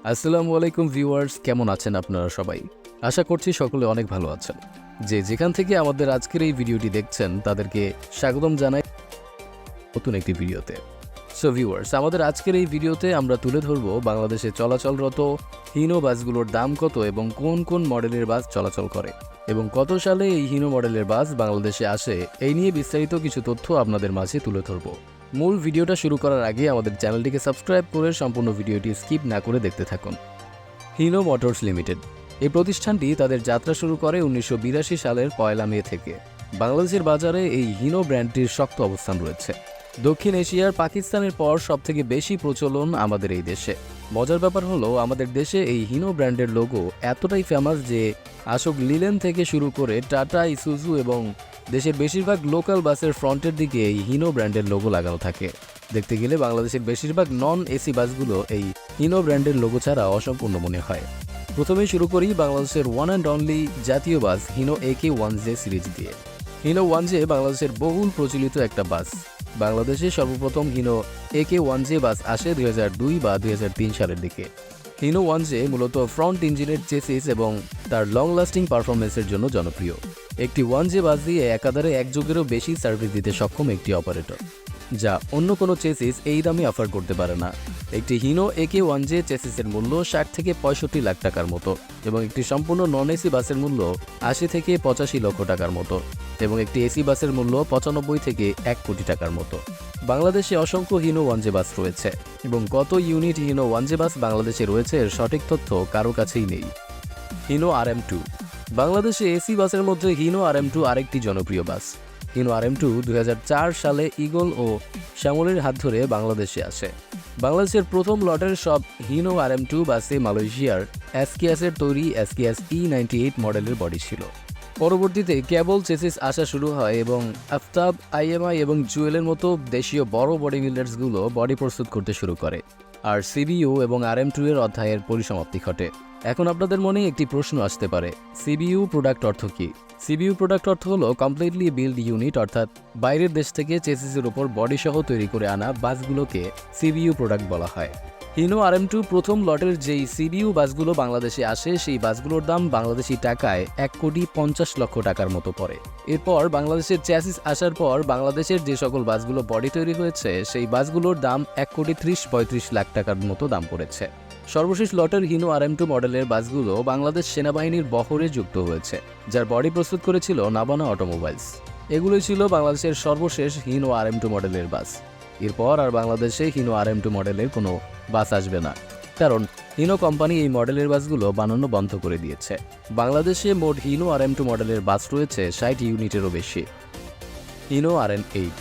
আসসালামু আলাইকুম ভিউয়ার্স, কেমন আছেন আপনারা সবাই? আশা করছি সকলে অনেক ভালো আছেন। যেখান থেকে আমাদের আজকের এই ভিডিওটি দেখছেন তাদেরকে স্বাগতম জানাই নতুন একটি ভিডিওতে। সো ভিউয়ার্স, আমাদের আজকের এই ভিডিওতে আমরা তুলে ধরব বাংলাদেশে চলাচলরত হিনো বাসগুলোর দাম কত এবং কোন কোন মডেলের বাস চলাচল করে এবং কত সালে এই হিনো মডেলের বাস বাংলাদেশে আসে, এই নিয়ে বিস্তারিত কিছু তথ্য আপনাদের মাঝে তুলে ধরব। মূল ভিডিওটা শুরু করার আগে আমাদের চ্যানেলটিকে সাবস্ক্রাইব করে সম্পূর্ণ ভিডিওটি স্কিপ না করে দেখতে থাকুন। হিনো মোটরস লিমিটেড এই প্রতিষ্ঠানটি তাদের যাত্রা শুরু করে 1982 সালের 1 মে থেকে। বাংলাদেশের বাজারে এই হিনো ব্র্যান্ডটির শক্ত অবস্থান রয়েছে। দক্ষিণ এশিয়ার পাকিস্তানের পর সবথেকে বেশি প্রচলন আমাদের এই দেশে। মজার ব্যাপার হলো, আমাদের দেশে এই হিনো ব্র্যান্ডের লোগো এতটাই ফেমাস যে অশোক লিল্যান্ড থেকে শুরু করে টাটা, ইসুজু এবং দেশের বেশিরভাগ লোকাল বাসের ফ্রন্টের দিকে এই হিনো ব্র্যান্ডের লোগো লাগানো থাকে। দেখতে গেলে বাংলাদেশের বেশিরভাগ নন এসি বাসগুলো এই হিনো ব্র্যান্ডের লোগো ছাড়া অসম্পূর্ণ মনে হয়। প্রথমেই শুরু করি বাংলাদেশের ওয়ান অ্যান্ড অনলি জাতীয় বাস হিনো AK-1J সিরিজ দিয়ে। হিনো 1J বাংলাদেশের বহুল প্রচলিত একটা বাস। বাংলাদেশে সর্বপ্রথম হিনো AK-1J বাস আসে 2002 বা 2003 সালের দিকে। হিনো 1J মূলত ফ্রন্ট ইঞ্জিনের চেসিস এবং তার লং লাস্টিং পারফরমেন্সের জন্য জনপ্রিয়। একটি 1J বাস দিয়ে একাধারে এক যুগেরও বেশি সার্ভিস দিতে সক্ষম একটি অপারেটর, যা অন্য কোনো চেসিস এই দামে অফার করতে পারে না। একটি হিনো AK-1J চেসিসের মূল্য 60 থেকে 65 লাখ টাকার মতো এবং একটি সম্পূর্ণ নন এসি বাসের মূল্য 80 থেকে 85 লক্ষ টাকার মতো এবং একটি এসি বাসের মূল্য 95 থেকে 1 কোটি টাকার মতো। বাংলাদেশে অসংখ্য হিনো 1J বাস রয়েছে এবং কত ইউনিট হিনো 1J বাস বাংলাদেশে রয়েছে এর সঠিক তথ্য কারো কাছেই নেই। হিনো RM2 বাংলাদেশে এসি বাসের মধ্যে হিনো RM2 আরেকটি জনপ্রিয় বাস। হিনো RM2 2004 সালে ইগল ও শ্যামলীর হাত ধরে বাংলাদেশে আসে। বাংলাদেশের প্রথম লটের সব হিনো RM2 বাসে মালয়েশিয়ার এসকেএসের তৈরি এসকেএস E98 মডেলের বডি ছিল। পরবর্তীতে কেবল চেসিস আসা শুরু হয় এবং আফতাব, IMI এবং জুয়েলের মতো দেশীয় বড় বডি বিল্ডার্সগুলো বডি প্রস্তুত করতে শুরু করে, আর CBU এবং RM2 এর অধ্যায়ের পরিসমাপ্তি ঘটে। এখন আপনাদের মনে একটি প্রশ্ন আসতে পারে, CBU প্রোডাক্ট অর্থ কি? CBU প্রোডাক্ট অর্থ হলো কমপ্লিটলি বিল্ড ইউনিট, অর্থাৎ বাইরের দেশ থেকে চেসিসের উপর বডি সহ তৈরি করে আনা বাসগুলোকে CBU প্রোডাক্ট বলা হয়। হিনো RM2 প্রথম লটের যেই CBU বাসগুলো বাংলাদেশে আসে, সেই বাসগুলোর দাম বাংলাদেশি টাকায় 1,50 লক্ষ টাকার মতো পড়ে। এরপর বাংলাদেশের চ্যাসিস আসার পর বাংলাদেশের যে সকল বাসগুলো বডি তৈরি হয়েছে, সেই বাসগুলোর দাম 1,30-35 লাখ টাকার মতো দাম পড়েছে। সর্বশেষ লটের হিনো RM2 মডেলের বাসগুলো বাংলাদেশ সেনাবাহিনীর বহরে যুক্ত হয়েছে, যার বডি প্রস্তুত করেছিল নাবানা অটোমোবাইলস। এগুলোই ছিল বাংলাদেশের সর্বশেষ হিনো RM2 মডেলের বাস। এরপর আর বাংলাদেশে হিনো RM2 মডেলের কোনো বাস আসবে না, কারণ হিনো কোম্পানি এই মডেলের বাসগুলো বানানো বন্ধ করে দিয়েছে। বাংলাদেশে মোট হিনো RM2 মডেলের বাস রয়েছে 60 ইউনিটেরও বেশি। হিনো RN8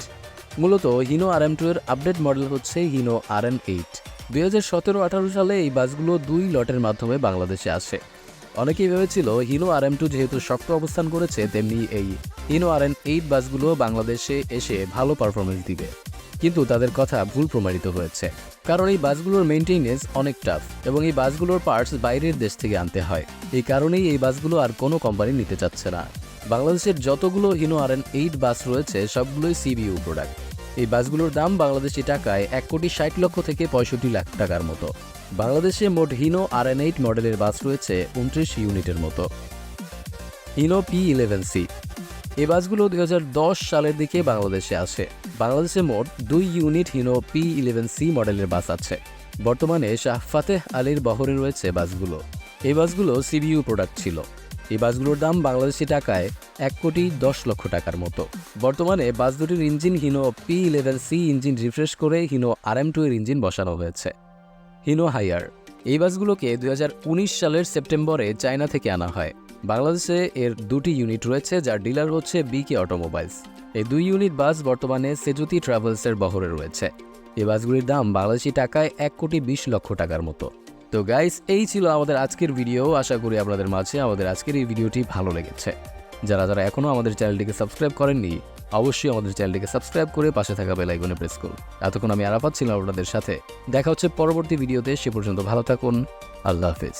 মূলত হিনো RM2 এর আপডেট মডেল হচ্ছে হিনো RN8। 2017-18 সালে এই বাসগুলো 2 লটের মাধ্যমে বাংলাদেশে আসে। অনেকেই ভেবেছিল হিনো RM2 যেহেতু শক্ত অবস্থান করেছে, তেমনি এই হিনো RN8 বাসগুলো বাংলাদেশে এসে ভালো পারফরমেন্স দিবে, কিন্তু তাদের কথা ভুল প্রমাণিত হয়েছে। কারণ এই বাসগুলোর মেইনটেনেন্স অনেক টাফ এবং এই বাসগুলোর পার্টস বাইরের দেশ থেকে আনতে হয়। এই কারণেই এই বাসগুলো আর কোনো কোম্পানি নিতে চাচ্ছে না। বাংলাদেশের যতগুলো হিনো RN8 বাস রয়েছে সবগুলোই CBU প্রোডাক্ট। এই বাসগুলোর দাম বাংলাদেশি টাকায় 1,60 লক্ষ থেকে 65 লাখ টাকার মতো। বাংলাদেশে মোট হিনো RN8 মডেলের বাস রয়েছে 29 ইউনিটের মতো। হিনো P11C এই বাসগুলো 2010 সালের দিকে বাংলাদেশে আসে। বাংলাদেশে মোট 2 ইউনিট হিনো P11C মডেলের বাস আছে। বর্তমানে শাহ ফাতেহ আলীর বহরে রয়েছে বাসগুলো। এই বাসগুলো CBU প্রোডাক্ট ছিল। এই বাসগুলোর দাম বাংলাদেশি টাকায় 1,10 লক্ষ টাকার মতো। বর্তমানে বাস দুটির engine Hino P11C engine refresh করে হিনো RM2 এর ইঞ্জিন বসানো হয়েছে। হিনো হাইয়ার এই বাসগুলোকে 2019 সালের সেপ্টেম্বরে চায়না থেকে আনা হয়। বাংলাদেশে এর 2টি ইউনিট রয়েছে, যার ডিলার হচ্ছে BK অটোমোবাইলস। এই 2 ইউনিট বাস বর্তমানে সেজুতি ট্রাভেলসের বহরে রয়েছে। এই বাসগুলির দাম বাংলাদেশি টাকায় 1,20 লক্ষ টাকার মতো। তো গাইস, এই ছিল আমাদের আজকের ভিডিও। আশা করি আপনাদের মাঝে আমাদের আজকের এই ভিডিওটি ভালো লেগেছে। যারা যারা এখনও আমাদের চ্যানেলটিকে সাবস্ক্রাইব করেননি, অবশ্যই আমাদের চ্যানেলটিকে সাবস্ক্রাইব করে পাশে থাকা বেল আইকনে প্রেস করুন। এতক্ষণ আমি আরাফাত ছিলাম আপনাদের সাথে। দেখা হচ্ছে পরবর্তী ভিডিওতে। সে পর্যন্ত ভালো থাকুন। আল্লাহ হাফেজ।